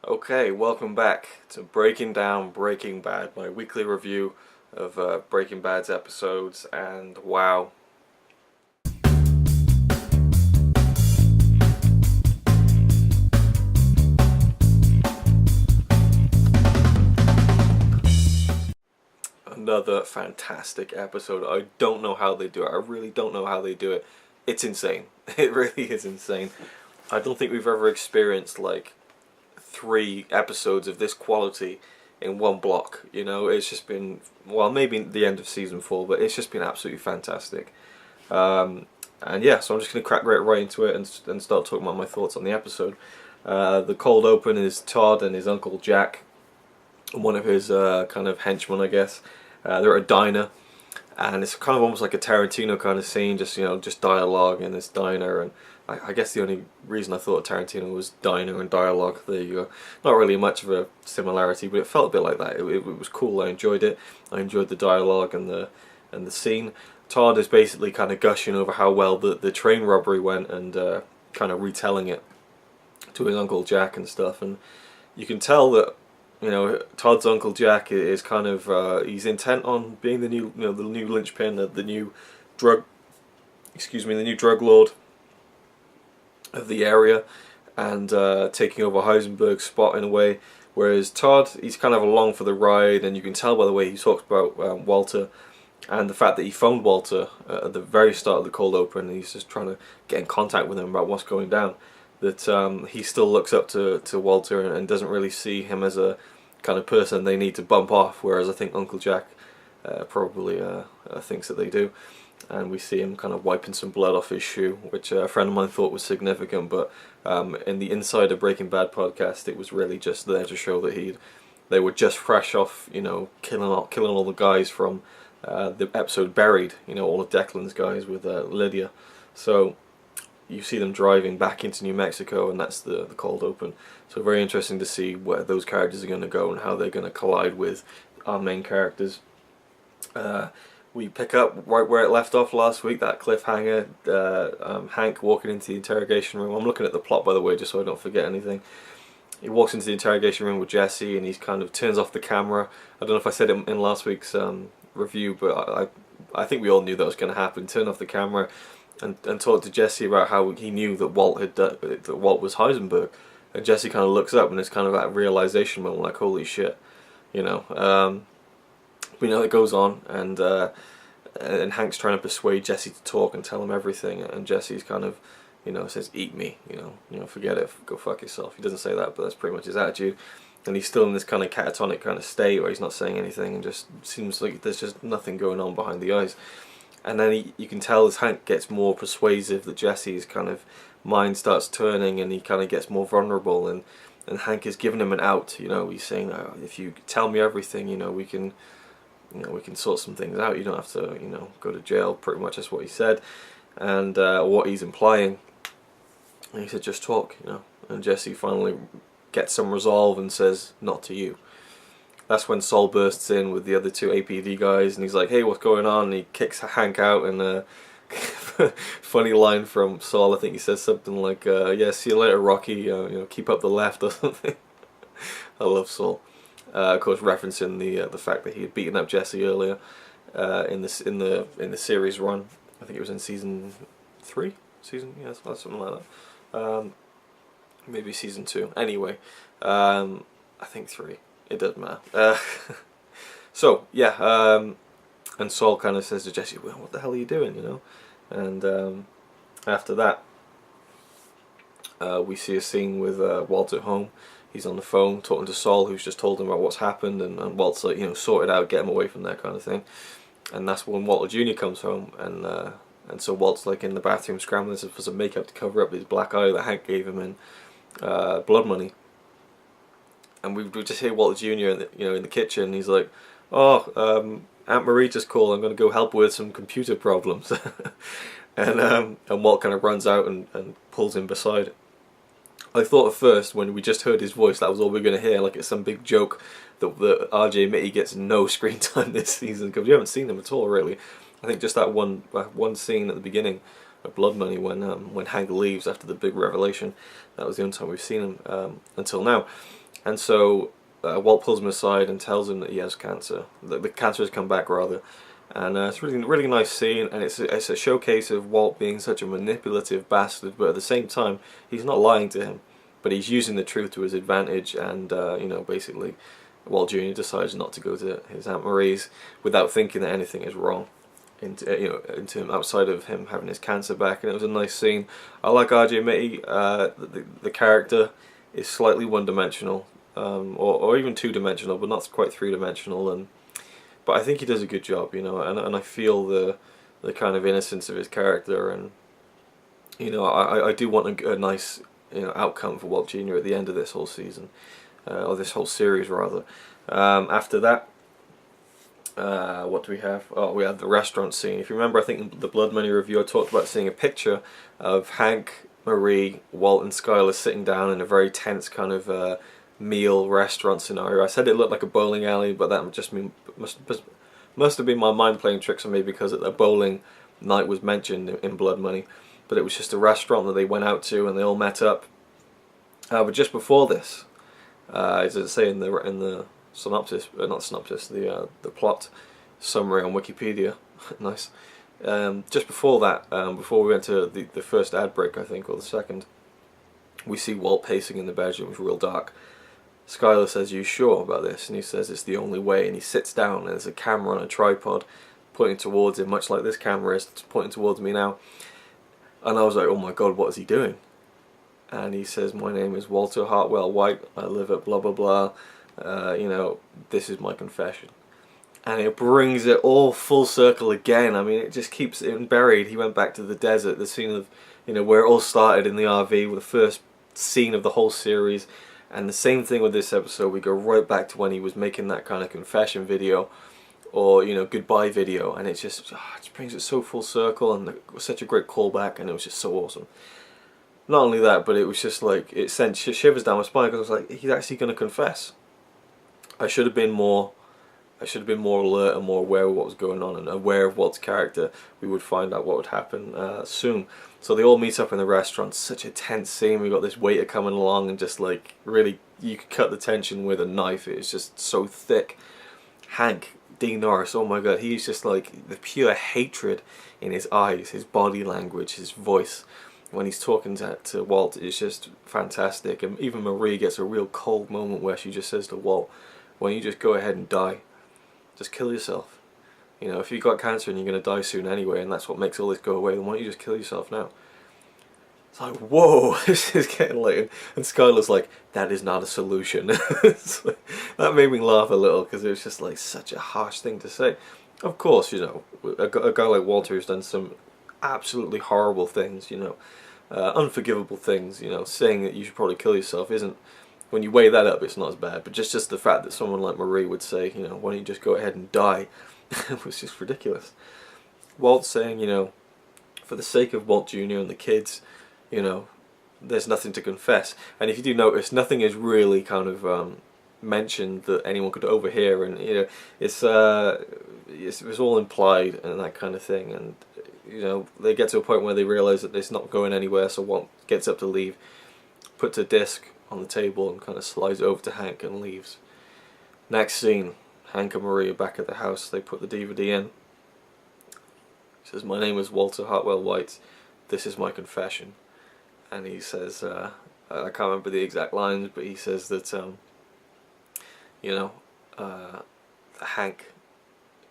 Okay, welcome back to Breaking Down Breaking Bad, my weekly review of Breaking Bad's episodes, and wow. Another fantastic episode. I don't know how they do it. I really don't know how they do it. It's insane. It really is insane. I don't think we've ever experienced like 3 episodes of this quality in one block. You know, it's just been, well, maybe the end of season 4, but it's just been absolutely fantastic. And yeah, so I'm just going to crack right into it and start talking about my thoughts on the episode. The cold open is Todd and his uncle Jack, and one of his kind of henchmen, I guess. They're at a diner, and it's kind of almost like a Tarantino kind of scene, just dialogue in this diner. And I guess the only reason I thought Tarantino was diner and dialogue. There you go. Not really much of a similarity, but it felt a bit like that. It was cool. I enjoyed it. I enjoyed the dialogue and the scene. Todd is basically kind of gushing over how well the train robbery went and kind of retelling it to his uncle Jack and stuff. And you can tell that, you know, Todd's uncle Jack is kind of he's intent on being the new, the new linchpin, the new drug, the new drug lord of the area, and taking over Heisenberg's spot in a way. Whereas Todd, he's kind of along for the ride, and you can tell by the way he talks about Walter, and the fact that he phoned Walter at the very start of the cold open, and he's just trying to get in contact with him about what's going down. That he still looks up to Walter and doesn't really see him as a kind of person they need to bump off, whereas I think Uncle Jack probably thinks that they do. And we see him kind of wiping some blood off his shoe, which a friend of mine thought was significant, but in the Insider Breaking Bad podcast, it was really just there to show that they were just fresh off, killing all the guys from the episode Buried, all of Declan's guys with Lydia. So you see them driving back into New Mexico, and that's the cold open. So very interesting to see where those characters are going to go and how they're going to collide with our main characters. We pick up right where it left off last week, that cliffhanger, Hank walking into the interrogation room. I'm looking at the plot, by the way, just so I don't forget anything. He walks into the interrogation room with Jesse, and he kind of turns off the camera. I don't know if I said it in last week's review, but I think we all knew that was going to happen. Turn off the camera and talk to Jesse about how he knew that Walt was Heisenberg. And Jesse kind of looks up, and it's kind of that realization moment, like, holy shit, We know it goes on, and Hank's trying to persuade Jesse to talk and tell him everything, and Jesse's kind of, says, "Eat me," forget it, go fuck yourself. He doesn't say that, but that's pretty much his attitude. And he's still in this kind of catatonic kind of state where he's not saying anything, and just seems like there's just nothing going on behind the eyes. And then you can tell as Hank gets more persuasive that Jesse's kind of mind starts turning, and he kind of gets more vulnerable, and Hank is giving him an out. He's saying, oh, if you tell me everything, we can sort some things out. You don't have to, go to jail. Pretty much that's what he said, and what he's implying. And he said, just talk, And Jesse finally gets some resolve and says, not to you. That's when Saul bursts in with the other 2 APD guys, and he's like, hey, what's going on? And he kicks Hank out, and funny line from Saul, I think he says something like, yeah, see you later, Rocky, keep up the left, or something. I love Saul. Of course, referencing the fact that he had beaten up Jesse earlier in the series run. I think it was in season 3, something like that. Maybe season 2. Anyway, I think 3. It doesn't matter. So yeah, and Saul kind of says to Jesse, "Well, what the hell are you doing?" And after that, we see a scene with Walt at home. He's on the phone talking to Saul, who's just told him about what's happened, and Walt's like, sort it out, get him away from there, kind of thing. And that's when Walter Jr. comes home, and so Walt's like in the bathroom scrambling for some makeup to cover up his black eye that Hank gave him in Blood Money. And we just hear Walter Jr. in the kitchen. He's like, "Oh, Aunt Marie just called. I'm going to go help with some computer problems." and Walt kind of runs out and pulls him beside. I thought at first, when we just heard his voice, that was all we are going to hear, like it's some big joke that RJ Mitty gets no screen time this season, because we haven't seen him at all, really. I think just that one scene at the beginning of Blood Money when Hank leaves after the big revelation, that was the only time we've seen him until now. And so Walt pulls him aside and tells him that he has cancer. The cancer has come back, rather. And it's really, really nice scene, and it's a showcase of Walt being such a manipulative bastard, but at the same time, he's not lying to him, but he's using the truth to his advantage, and you know, basically, Walt Jr. decides not to go to his Aunt Marie's without thinking that anything is wrong, into him, outside of him having his cancer back. And it was a nice scene. I like R.J. Mitte. The character is slightly one-dimensional, or even two-dimensional, but not quite three-dimensional, but I think he does a good job, you know, and I feel the kind of innocence of his character, and you know, I do want a nice, you know, outcome for Walt Jr. at the end of this whole season, or this whole series rather. After that, what do we have? Oh, we have the restaurant scene. If you remember, I think in the Blood Money review I talked about seeing a picture of Hank, Marie, Walt and Skylar sitting down in a very tense kind of meal restaurant scenario. I said it looked like a bowling alley, but that just must have been my mind playing tricks on me, because a bowling night was mentioned in Blood Money, but it was just a restaurant that they went out to and they all met up. But just before this, as I say in the synopsis, not synopsis, the plot summary on Wikipedia, nice. Just before that, before we went to the first ad break, I think, or the second, we see Walt pacing in the bedroom. It's real dark. Skylar says, "You sure about this?" And he says, "It's the only way." And he sits down, and there's a camera on a tripod pointing towards him, much like this camera is pointing towards me now. And I was like, oh my god, what is he doing? And he says, "My name is Walter Hartwell White. I live at blah blah blah. You know, this is my confession." And it brings it all full circle again. I mean, it just keeps it buried. He went back to the desert, the scene of, you know, where it all started in the RV, with the first scene of the whole series. And the same thing with this episode. We go right back to when he was making that kind of confession video, or, you know, goodbye video, and it just brings it so full circle, and it was such a great callback, and it was just so awesome. Not only that, but it was just like, it sent shivers down my spine, because I was like, he's actually going to confess. I should have been more alert and more aware of what was going on, and aware of Walt's character. We would find out what would happen soon. So they all meet up in the restaurant. Such a tense scene. We got this waiter coming along, and just like, really, you could cut the tension with a knife. It's just so thick. Hank, Dean Norris, oh my god, he's just like the pure hatred in his eyes, his body language, his voice. When he's talking to Walt, it's just fantastic. And even Marie gets a real cold moment where she just says to Walt, "Why don't you just go ahead and die? Just kill yourself. You know, if you've got cancer and you're going to die soon anyway, and that's what makes all this go away, then why don't you just kill yourself now?" It's like, whoa, this is getting late. And Skylar's like, "That is not a solution." Like, that made me laugh a little, because it was just like such a harsh thing to say. Of course, you know, a guy like Walter who's done some absolutely horrible things, you know, unforgivable things, you know, saying that you should probably kill yourself isn't, when you weigh that up, it's not as bad. But just the fact that someone like Marie would say, you know, "Why don't you just go ahead and die?" was just ridiculous. Walt saying, you know, for the sake of Walt Jr. and the kids, you know, there's nothing to confess. And if you do notice, nothing is really kind of mentioned that anyone could overhear, and you know, it's all implied and that kind of thing. And you know, they get to a point where they realise that it's not going anywhere, so Walt gets up to leave, puts a disc on the table and kind of slides over to Hank and leaves. Next scene, Hank and Marie are back at the house. They put the DVD in. He says, "My name is Walter Hartwell White. This is my confession." And he says, I can't remember the exact lines, but he says that, you know, Hank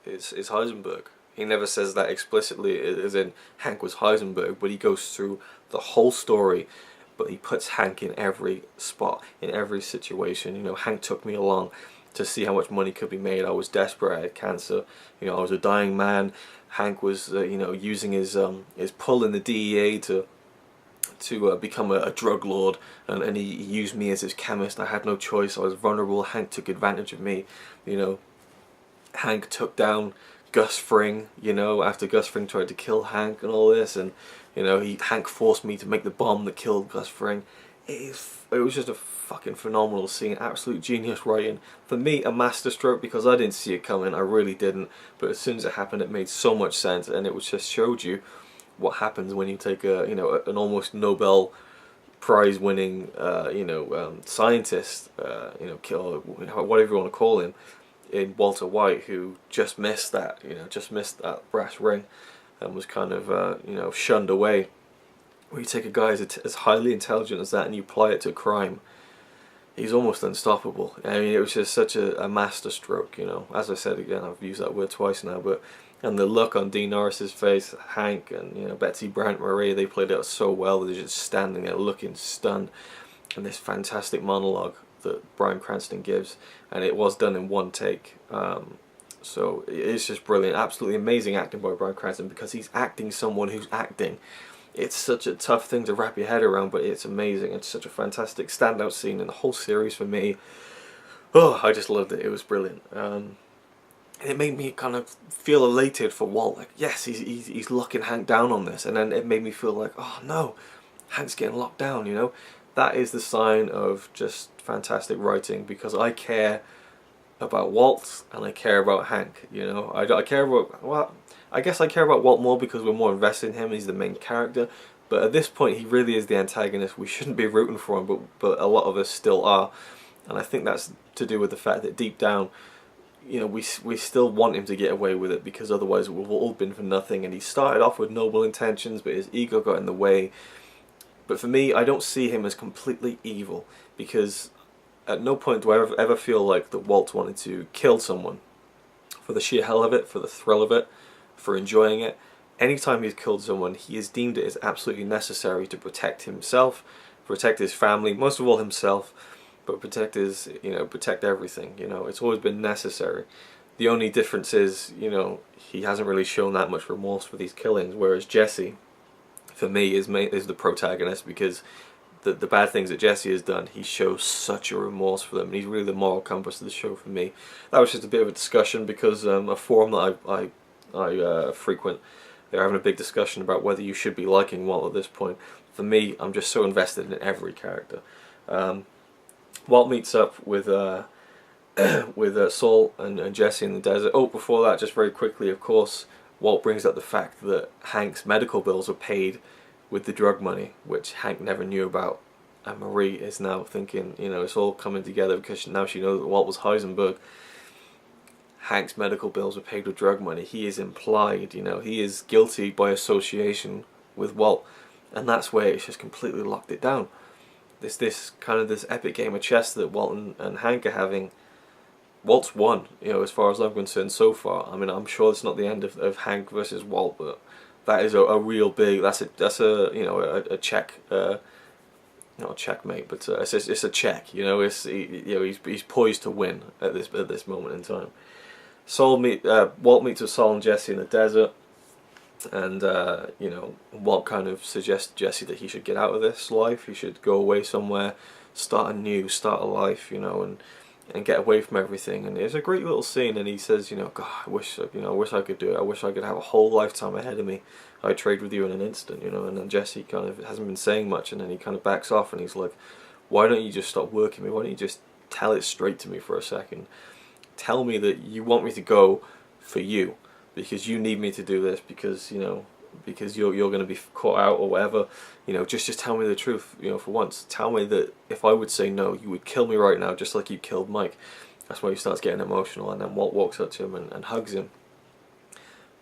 is Heisenberg. He never says that explicitly, as in Hank was Heisenberg, but he goes through the whole story. But he puts Hank in every spot, in every situation. You know, Hank took me along to see how much money could be made. I was desperate. I had cancer. You know, I was a dying man. Hank was, you know, using his pull in the DEA to become a drug lord, and he used me as his chemist. I had no choice. I was vulnerable. Hank took advantage of me. You know, Hank took down Gus Fring, you know, after Gus Fring tried to kill Hank and all this, and you know, Hank forced me to make the bomb that killed Gus Fring. It was just a fucking phenomenal scene, absolute genius writing. For me, a masterstroke, because I didn't see it coming, I really didn't. But as soon as it happened, it made so much sense, and it just showed you what happens when you take a, you know, an almost Nobel prize-winning, scientist, kill, whatever you want to call him, in Walter White, who just missed that, brass ring, and was kind of, shunned away. Where you take a guy as highly intelligent as that and you apply it to crime, he's almost unstoppable. I mean, it was just such a masterstroke, As I said again, I've used that word twice now, and the look on Dean Norris's face, Hank, and Betsy Brandt Marie, they played it so well. They're just standing there looking stunned, and this fantastic monologue that Bryan Cranston gives, and it was done in one take. So it's just brilliant, absolutely amazing acting by Bryan Cranston, because he's acting someone who's acting. It's such a tough thing to wrap your head around, but it's amazing. It's such a fantastic standout scene in the whole series for me. Oh, I just loved it. It was brilliant. It made me kind of feel elated for Walt. Like, yes, he's locking Hank down on this, and then it made me feel like, oh no, Hank's getting locked down. That is the sign of just fantastic writing, because I care about Walt and I care about Hank. I care about, well, I guess I care about Walt more because we're more invested in him. He's the main character, but at this point he really is the antagonist. We shouldn't be rooting for him, but a lot of us still are, and I think that's to do with the fact that deep down, we still want him to get away with it, because otherwise we've all been for nothing. And he started off with noble intentions, but his ego got in the way. But for me, I don't see him as completely evil, because at no point do I ever feel like that Walt wanted to kill someone for the sheer hell of it, for the thrill of it, for enjoying it. Anytime he's killed someone, he has deemed it as absolutely necessary to protect himself, protect his family, most of all himself, but protect his, protect everything. It's always been necessary. The only difference is, he hasn't really shown that much remorse for these killings, whereas Jesse, for me, is the protagonist, because the bad things that Jesse has done, he shows such a remorse for them, and he's really the moral compass of the show for me. That was just a bit of a discussion, because a forum that I frequent, they're having a big discussion about whether you should be liking Walt at this point. For me, I'm just so invested in every character. Walt meets up with Saul and Jesse in the desert. Oh, before that, just very quickly, of course, Walt brings up the fact that Hank's medical bills are paid with the drug money, which Hank never knew about. And Marie is now thinking, it's all coming together, because now she knows that Walt was Heisenberg. Hank's medical bills are paid with drug money. He is implied, he is guilty by association with Walt. And that's where it's just completely locked it down. This epic game of chess that Walt and Hank are having. Walt's won, as far as I'm concerned so far. I mean, I'm sure it's not the end of Hank versus Walt, but that is a real big. That's a check. Not a checkmate, but it's a check. He's poised to win at this moment in time. Walt meets with Saul and Jesse in the desert, and Walt kind of suggests to Jesse that he should get out of this life. He should go away somewhere, start a life, and get away from everything. And it's a great little scene, and he says, God, I wish I could do it. I wish I could have a whole lifetime ahead of me. I'd trade with you in an instant, And then Jesse kind of hasn't been saying much, and then he kind of backs off, and he's like, why don't you just stop working me? Why don't you just tell it straight to me for a second? Tell me that you want me to go for you, because you need me to do this, because you're going to be caught out or whatever. Just tell me the truth, for once. Tell me that if I would say no, you would kill me right now, just like you killed Mike. That's why he starts getting emotional, and then Walt walks up to him and hugs him.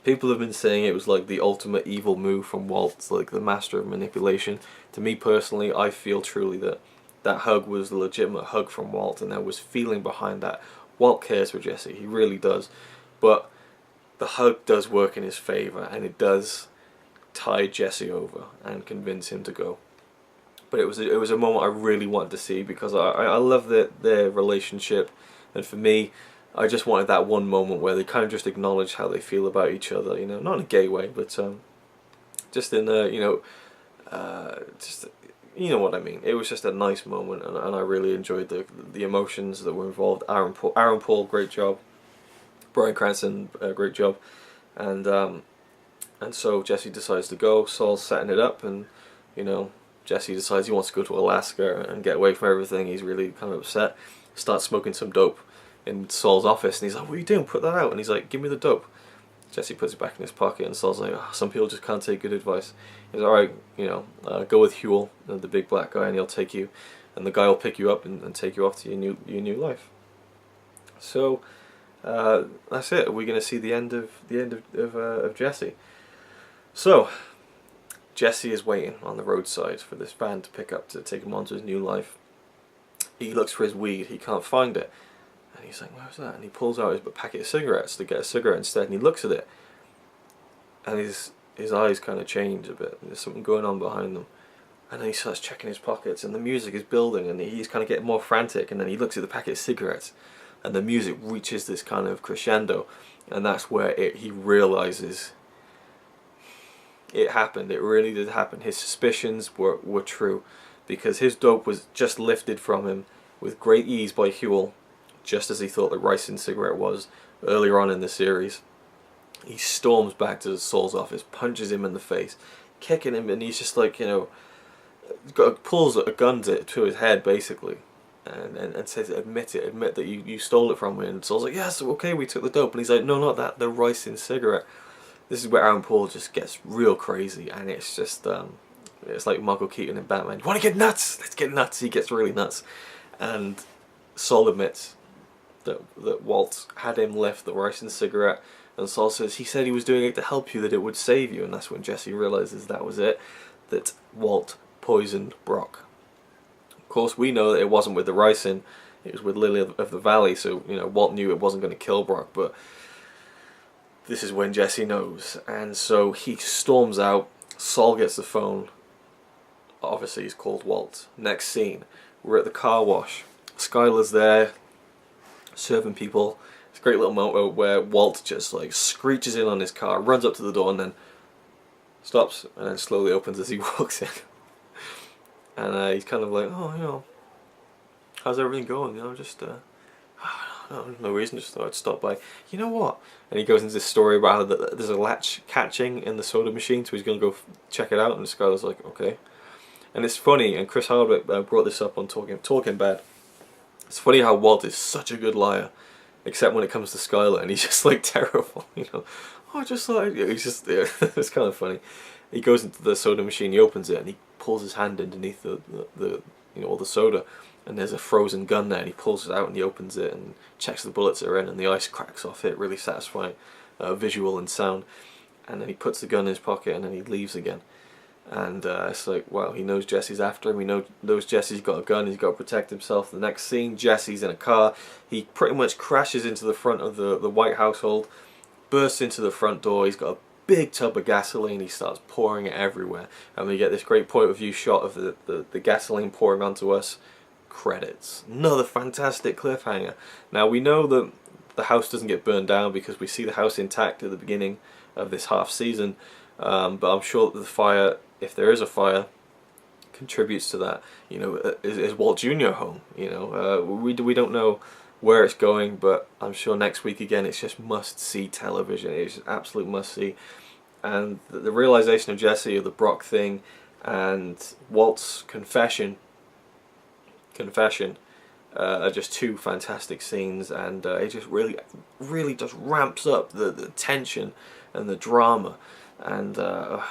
People have been saying it was like the ultimate evil move from Walt. It's like the master of manipulation. To me personally, I feel truly that hug was the legitimate hug from Walt, and there was feeling behind that. Walt cares for Jesse, he really does, but the hug does work in his favour, and it does tide Jesse over and convince him to go. But it was a moment I really wanted to see, because I love their relationship, and for me, I just wanted that one moment where they kind of just acknowledge how they feel about each other, not in a gay way, but just in a, just, what I mean. It was just a nice moment, and I really enjoyed the emotions that were involved. Aaron Paul, great job. Bryan Cranston, great job. And so Jesse decides to go. Saul's setting it up, and Jesse decides he wants to go to Alaska and get away from everything. He's really kind of upset. Starts smoking some dope in Saul's office, and he's like, what are you doing? Put that out. And he's like, give me the dope. Jesse puts it back in his pocket, and Saul's like, oh, some people just can't take good advice. He's like, alright, go with Huel, the big black guy, and he'll take you, and the guy will pick you up and take you off to your new life. So that's it. We're going to see the end of Jesse. So Jesse is waiting on the roadside for this van to pick up to take him on to his new life. He looks for his weed. He can't find it. And he's like, where's that? And he pulls out his packet of cigarettes to get a cigarette instead, and he looks at it. And his eyes kind of change a bit. There's something going on behind them. And then he starts checking his pockets, and the music is building, and he's kind of getting more frantic. And then he looks at the packet of cigarettes, and the music reaches this kind of crescendo. And that's where he realizes it happened. It really did happen. His suspicions were true, because his dope was just lifted from him with great ease by Huel, just as he thought the ricin cigarette was earlier on in the series. He storms back to Saul's office, punches him in the face, kicking him, and he's just like, pulls a gun to his head basically, and says, admit that you stole it from me. And Saul's like, yes, okay, we took the dope. And he's like, no, not that, the ricin cigarette. This is where Aaron Paul just gets real crazy, and it's just it's like Michael Keaton in Batman. You want to get nuts? Let's get nuts. He gets really nuts, and Saul admits that Walt had him lift the ricin cigarette, and Saul says he said he was doing it to help you, that it would save you. And that's when Jesse realizes that was it, that Walt poisoned Brock. Of course, we know that it wasn't with the ricin, it was with Lily of the Valley. So Walt knew it wasn't going to kill Brock, but this is when Jesse knows, and so he storms out. Saul gets the phone. Obviously he's called Walt. Next scene, we're at the car wash. Skylar's there, serving people. It's a great little moment where Walt just like screeches in on his car, runs up to the door, and then stops, and then slowly opens as he walks in. And he's kind of like, oh, how's everything going? Just no reason, just thought I'd stop by. You know what? And he goes into this story about how there's a latch catching in the soda machine, so he's going to go check it out. And Skylar's like, okay. And it's funny, and Chris Hardwick brought this up on Talking Bad. It's funny how Walt is such a good liar, except when it comes to Skylar, and he's just like terrible, Oh, just like, he's just, it's kind of funny. He goes into the soda machine, he opens it, and he pulls his hand underneath all the soda, and there's a frozen gun there, and he pulls it out and he opens it and checks the bullets are in, and the ice cracks off it. Really satisfying visual and sound. And then he puts the gun in his pocket, and then he leaves again. And it's like, wow, he knows Jesse's after him. He knows Jesse's got a gun. He's got to protect himself. The next scene, Jesse's in a car. He pretty much crashes into the front of the White household, bursts into the front door. He's got a big tub of gasoline. He starts pouring it everywhere, and we get this great point of view shot of the gasoline pouring onto us. Credits. Another fantastic cliffhanger. Now we know that the house doesn't get burned down because we see the house intact at the beginning of this half season, but I'm sure that the fire, if there is a fire, contributes to that. Is Walt Jr. home? We don't know where it's going, but I'm sure next week again it's just must-see television. It's just absolute must-see. And the realization of Jesse, of the Brock thing, and Walt's confession are just two fantastic scenes, and it just really just ramps up the tension and the drama, and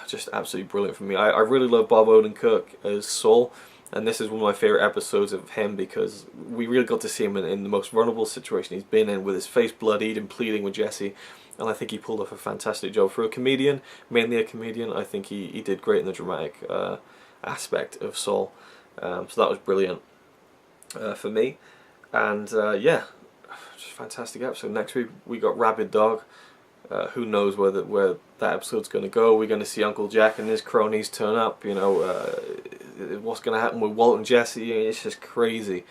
just absolutely brilliant for me. I really love Bob Odenkirk as Saul, and this is one of my favourite episodes of him because we really got to see him in the most vulnerable situation he's been in, with his face bloodied and pleading with Jesse, and I think he pulled off a fantastic job. For a comedian, mainly a comedian, I think he did great in the dramatic aspect of Saul, so that was brilliant for me. And yeah, just fantastic episode. Next week we got Rabid Dog. Who knows where that episode's going to go. We're going to see Uncle Jack and his cronies turn up. What's going to happen with Walt and Jesse? It's just crazy.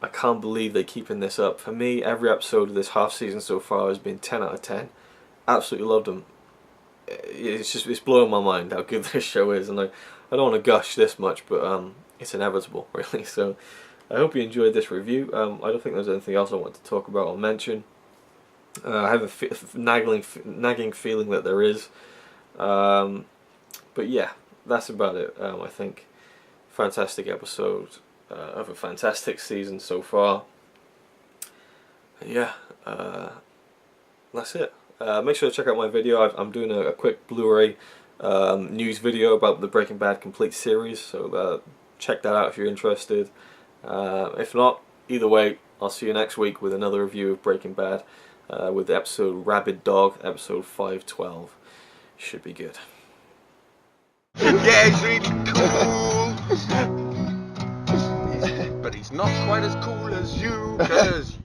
I can't believe they're keeping this up. For me, every episode of this half season so far has been 10 out of 10. Absolutely loved them. It's blowing my mind how good this show is, and I don't want to gush this much, but it's inevitable, really. So I hope you enjoyed this review. I don't think there's anything else I want to talk about or mention. I have a nagging feeling that there is, but yeah, that's about it. I think fantastic episode of a fantastic season so far. And yeah, that's it. make sure to check out my video. I'm doing a quick Blu-ray news video about the Breaking Bad complete series, so check that out if you're interested. If not, either way, I'll see you next week with another review of Breaking Bad with the episode Rabid Dog, episode 512. Should be good. Yeah, he's really cool. But he's not quite as cool as you, 'cause